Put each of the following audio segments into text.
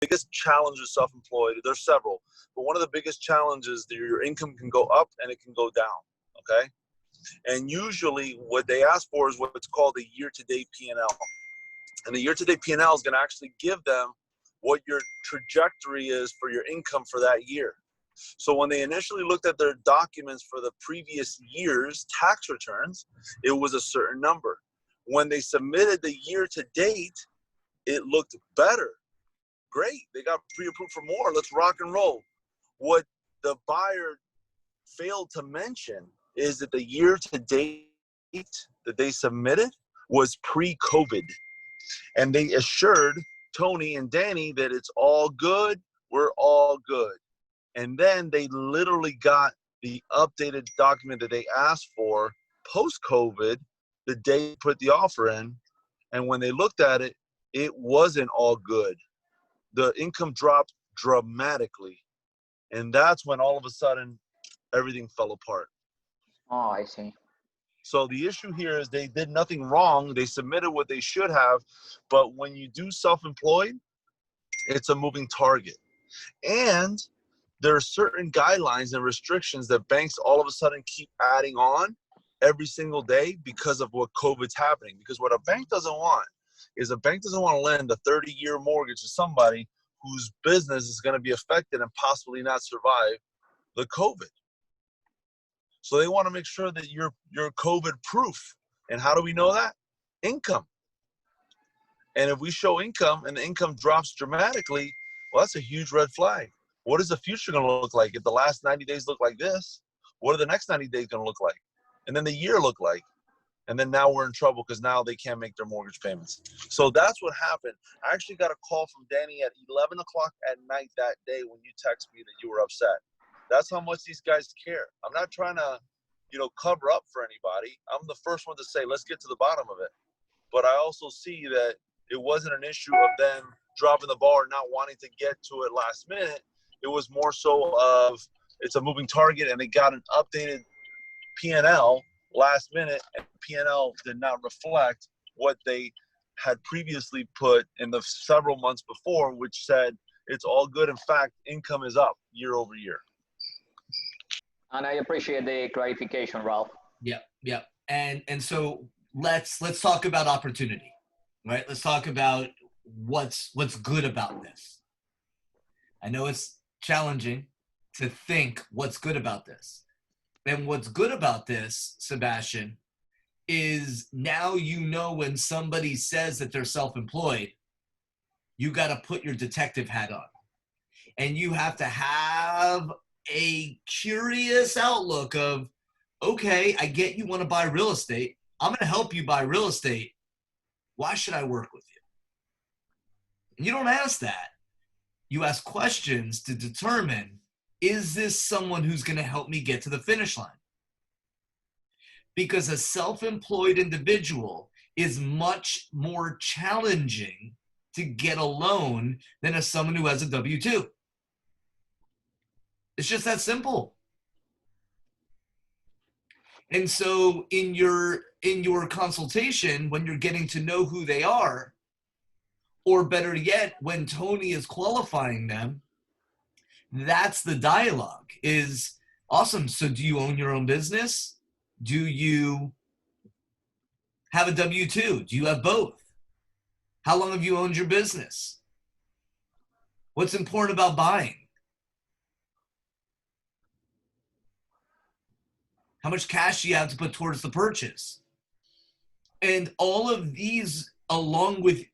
biggest challenge of self-employed, there's several, but one of the biggest challenges that your income can go up and it can go down, okay? And usually what they ask for is what's called a year-to-date P&L. And the year-to-date P&L is going to actually give them what your trajectory is for your income for that year. So when they initially looked at their documents for the previous year's tax returns, it was a certain number. When they submitted the year-to-date, it looked better. Great, they got pre-approved for more. Let's rock and roll. What the buyer failed to mention is that the year-to-date that they submitted was pre-COVID. And they assured Tony and Danny that it's all good, we're all good. And then they literally got the updated document that they asked for post-COVID the day they put the offer in. And when they looked at it, it wasn't all good. The income dropped dramatically. And that's when all of a sudden everything fell apart. Oh, I see. So the issue here is they did nothing wrong. They submitted what they should have. But when you do self-employed, it's a moving target. And there are certain guidelines and restrictions that banks all of a sudden keep adding on every single day because of what COVID's happening. Because what a bank doesn't want is a bank doesn't want to lend a 30-year mortgage to somebody whose business is going to be affected and possibly not survive the COVID. So they want to make sure that you're COVID proof. And how do we know that? Income. And if we show income and the income drops dramatically, well, that's a huge red flag. What is the future going to look like? If the last 90 days look like this, what are the next 90 days going to look like? And then the year look like? And then now we're in trouble because now they can't make their mortgage payments. So that's what happened. I actually got a call from Danny at 11 o'clock at night that day when you text me that you were upset. That's how much these guys care. I'm not trying to, cover up for anybody. I'm the first one to say, let's get to the bottom of it. But I also see that it wasn't an issue of them dropping the ball or not wanting to get to it last minute. It was more so of it's a moving target and they got an updated P&L last minute, and P&L did not reflect what they had previously put in the several months before, which said it's all good. In fact, income is up year over year. And I appreciate the clarification, Ralph. Yeah. And so let's talk about opportunity, right? Let's talk about what's good about this. I know it's challenging to think what's good about this. And what's good about this, Sebastian, is now when somebody says that they're self-employed, you got to put your detective hat on. And you have to have a curious outlook of, okay, I get you want to buy real estate. I'm going to help you buy real estate. Why should I work with you? And you don't ask that. You ask questions to determine, is this someone who's going to help me get to the finish line? Because a self-employed individual is much more challenging to get a loan than someone who has a W-2. It's just that simple. And so in your consultation, when you're getting to know who they are, or better yet, when Tony is qualifying them, that's the dialogue is awesome. So do you own your own business? Do you have a W-2? Do you have both? How long have you owned your business? What's important about buying? How much cash do you have to put towards the purchase? And all of these, along with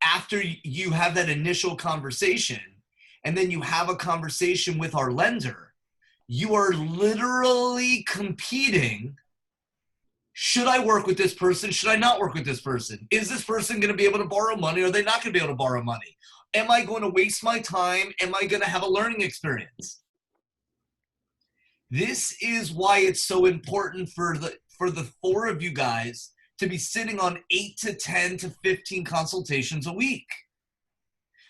after you have that initial conversation, and then you have a conversation with our lender, you are literally competing. Should I work with this person? Should I not work with this person? Is this person going to be able to borrow money? Or are they not going to be able to borrow money? Am I going to waste my time? Am I going to have a learning experience? This is why it's so important for the four of you guys to be sitting on 8 to 10 to 15 consultations a week,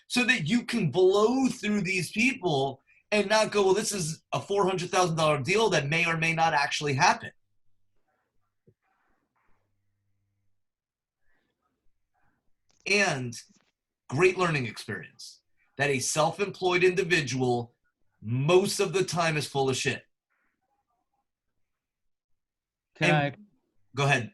so that you can blow through these people and not go, well, this is a $400,000 deal that may or may not actually happen. And great learning experience. that a self-employed individual most of the time is full of shit. Go ahead.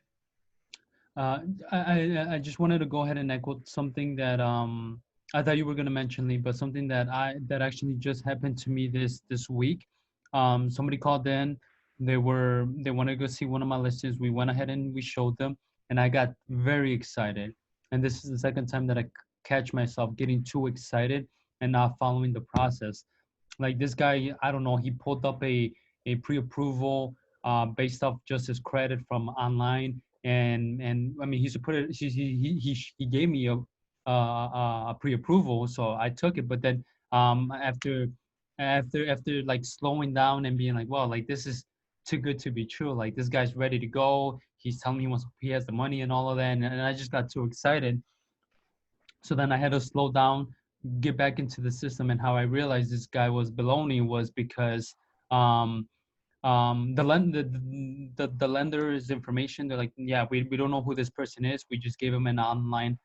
I just wanted to go ahead and echo something that I thought you were going to mention, Lee, but something that actually just happened to me this week. Somebody called in. They wanted to go see one of my listings. We went ahead and we showed them, and I got very excited. And this is the second time that I catch myself getting too excited and not following the process. Like this guy, I don't know, he pulled up a pre-approval based off just his credit from online, and I mean he gave me a pre-approval, so I took it. But then after like slowing down and being like, well, like this is too good to be true. Like this guy's ready to go. He's telling me he has the money and all of that, and I just got too excited. So then I had to slow down, get back into the system. And how I realized this guy was baloney was because the lender's information, they're like, yeah, we don't know who this person is. We just gave him an online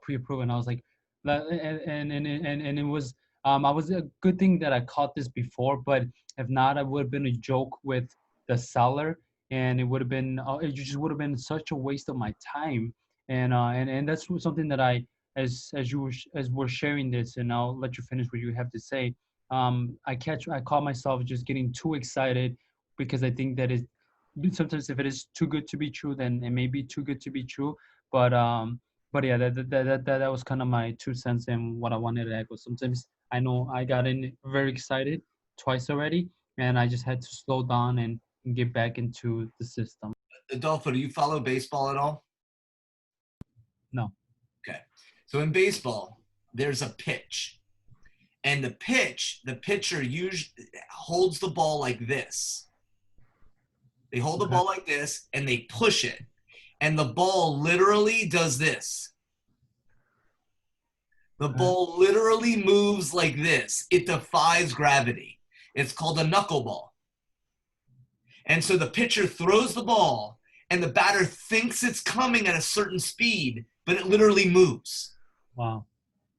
pre-approval. And I was like, and it was I was a good thing that I caught this before, but if not, I would have been a joke with the seller, and it would have been it just would have been such a waste of my time. And that's something that I, as we're sharing this, and I'll let you finish what you have to say. I caught myself just getting too excited, because I think that sometimes if it is too good to be true, then it may be too good to be true. But yeah, that was kind of my 2 cents and what I wanted to echo. Sometimes I know I got in very excited twice already, and I just had to slow down and get back into the system. Adolfo, do you follow baseball at all? No. Okay. So in baseball, there's a pitch. And the pitcher usually holds the ball like this. They hold the ball like this, and they push it. And the ball literally does this. The ball literally moves like this. It defies gravity. It's called a knuckleball. And so the pitcher throws the ball, and the batter thinks it's coming at a certain speed, but it literally moves. Wow.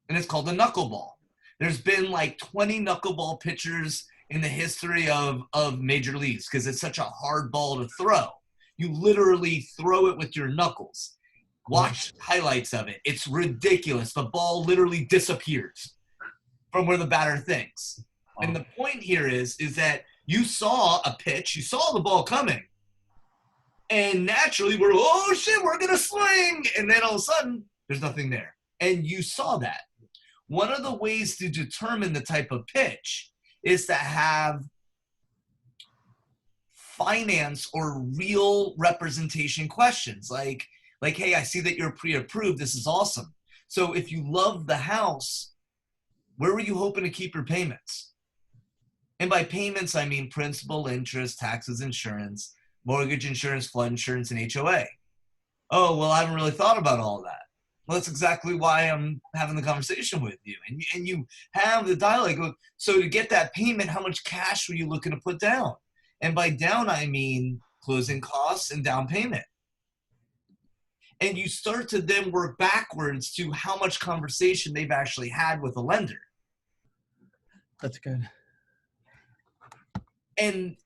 And it's called a knuckleball. There's been like 20 knuckleball pitchers in the history of major leagues, because it's such a hard ball to throw. You literally throw it with your knuckles. Watch highlights of it. It's ridiculous. The ball literally disappears from where the batter thinks. Wow. And the point here is that you saw a pitch, you saw the ball coming, and naturally we're, oh shit, we're gonna swing, and then all of a sudden there's nothing there. And you saw that. One of the ways to determine the type of pitch is to have finance or real representation questions, like, hey, I see that you're pre-approved. This is awesome. So if you love the house, where were you hoping to keep your payments? And by payments, I mean principal, interest, taxes, insurance, mortgage insurance, flood insurance, and HOA. Oh, well, I haven't really thought about all of that. Well, that's exactly why I'm having the conversation with you. And you have the dialogue. So to get that payment, how much cash were you looking to put down? And by down, I mean closing costs and down payment. And you start to then work backwards to how much conversation they've actually had with a lender. That's good. And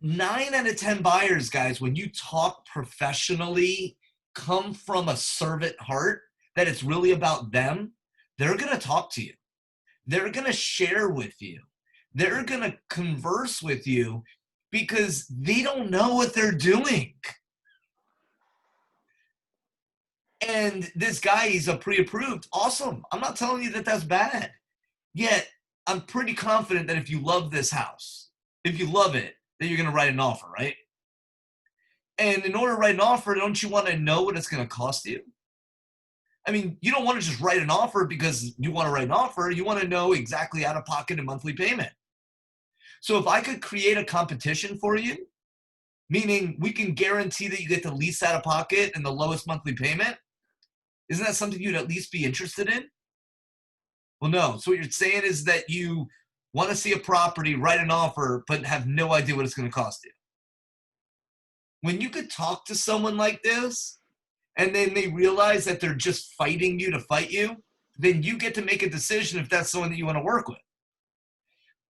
9 out of 10 buyers, guys, when you talk professionally, come from a servant heart, that it's really about them, they're going to talk to you. They're going to share with you. They're going to converse with you because they don't know what they're doing. And this guy, he's a pre-approved. Awesome. I'm not telling you that that's bad. Yet, I'm pretty confident that if you love this house, if you love it, that you're going to write an offer, right? And in order to write an offer, don't you want to know what it's going to cost you? I mean, you don't want to just write an offer because you want to write an offer. You want to know exactly out of pocket and monthly payment. So if I could create a competition for you, meaning we can guarantee that you get the least out of pocket and the lowest monthly payment, isn't that something you'd at least be interested in? Well, no. So what you're saying is that you want to see a property, write an offer, but have no idea what it's going to cost you. When you could talk to someone like this, and then they realize that they're just fighting you to fight you, then you get to make a decision if that's someone that you want to work with.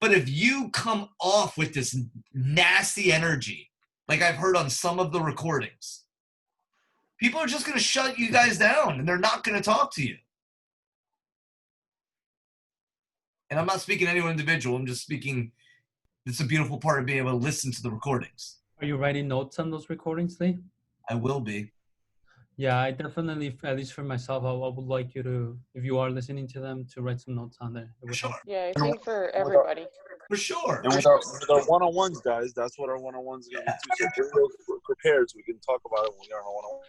But if you come off with this nasty energy, like I've heard on some of the recordings, people are just going to shut you guys down and they're not going to talk to you. And I'm not speaking to anyone individual. I'm just speaking, it's a beautiful part of being able to listen to the recordings. Are you writing notes on those recordings, Lee? I will be. Yeah, I definitely, at least for myself, I would like you to, if you are listening to them, to write some notes on there. It would help. Yeah, I think for everybody. For sure. And with our one-on-ones, guys, that's what our one-on-ones are going to be too. So bring those prepared so we can talk about it when we are on our one-on-ones.